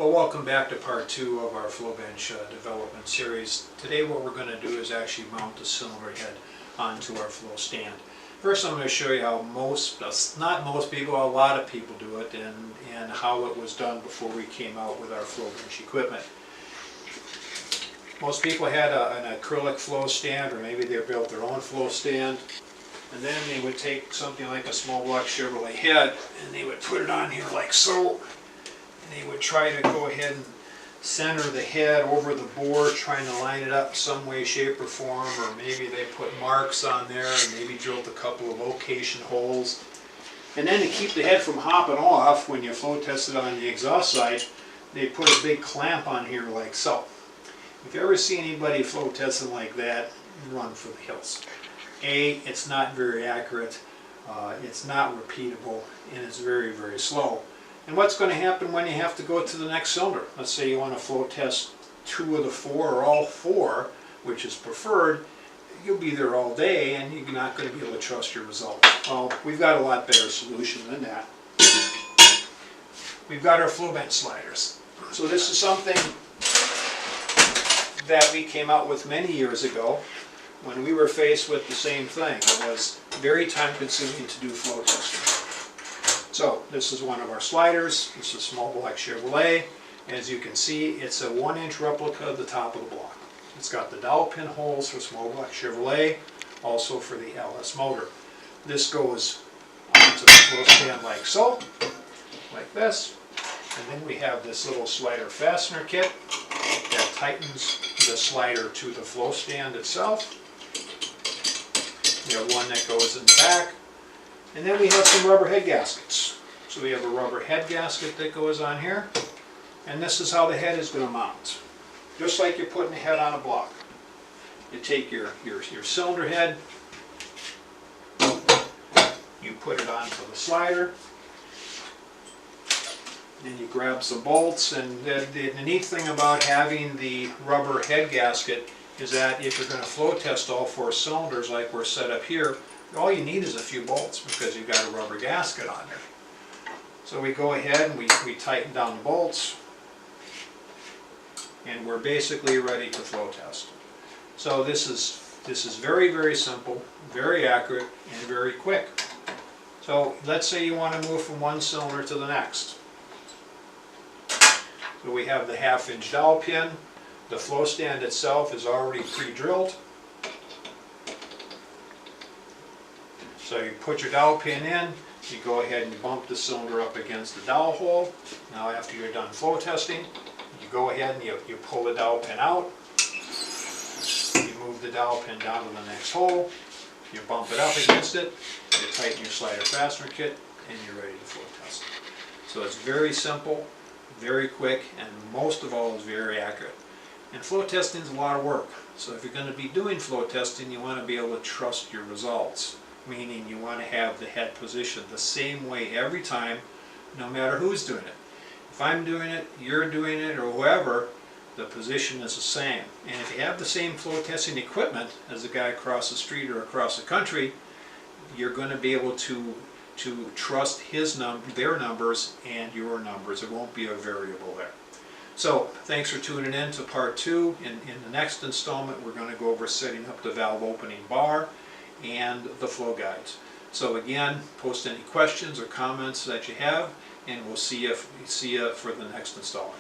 Well, welcome back to part 2 of our flow bench development series. Today what we're going to do is actually mount the cylinder head onto our flow stand. First I'm going to show you how not most people, a lot of people do it, and how it was done before we came out with our flow bench equipment. Most people had an acrylic flow stand, or maybe they built their own flow stand, and then they would take something like a small block Chevrolet head and they would put it on here like so. And they would try to go ahead and center the head over the board, trying to line it up some way, shape, or form, or maybe they put marks on there and maybe drilled a couple of location holes. And then to keep the head from hopping off when you flow test it on the exhaust side, they put a big clamp on here like so. If you ever see anybody flow testing like that, run for the hills. A, it's not very accurate, it's not repeatable, and it's very, very slow. And what's going to happen when you have to go to the next cylinder? Let's say you want to flow test 2 of the 4 or all 4, which is preferred. You'll be there all day and you're not going to be able to trust your results. Well, we've got a lot better solution than that. We've got our flow bench sliders. So this is something that we came out with many years ago when we were faced with the same thing. It was very time consuming to do flow testing. So this is one of our sliders. This is a small block Chevrolet. As you can see, it's a 1-inch replica of the top of the block. It's got the dowel pin holes for small block Chevrolet, also for the LS motor. This goes onto the flow stand like so, like this. And then we have this little slider fastener kit that tightens the slider to the flow stand itself. We have one that goes in the back. And then we have some rubber head gaskets. So we have a rubber head gasket that goes on here. And this is how the head is going to mount. Just like you're putting the head on a block. You take your cylinder head, you put it onto the slider, then you grab some bolts. And the neat thing about having the rubber head gasket is that if you're going to flow test all 4 cylinders like we're set up here, all you need is a few bolts because you've got a rubber gasket on there. So we go ahead and we tighten down the bolts, and we're basically ready to flow test. So this is very, very simple, very accurate, and very quick. So let's say you want to move from one cylinder to the next. So we have the 1/2-inch dowel pin. The flow stand itself is already pre-drilled. So you put your dowel pin in, you go ahead and bump the cylinder up against the dowel hole. Now after you're done flow testing, you go ahead and you pull the dowel pin out. You move the dowel pin down to the next hole. You bump it up against it. You tighten your slider fastener kit, and you're ready to flow test. So it's very simple, very quick, and most of all is very accurate. And flow testing is a lot of work. So if you're going to be doing flow testing, you want to be able to trust your results. Meaning you want to have the head positioned the same way every time, no matter who's doing it. If I'm doing it, you're doing it, or whoever, the position is the same. And if you have the same flow testing equipment as the guy across the street or across the country, you're going to be able to trust their numbers and your numbers. There won't be a variable there. So thanks for tuning in to part 2. In the next installment, we're going to go over setting up the valve opening bar and the flow guides. So again, post any questions or comments that you have, and we'll see you for the next installment.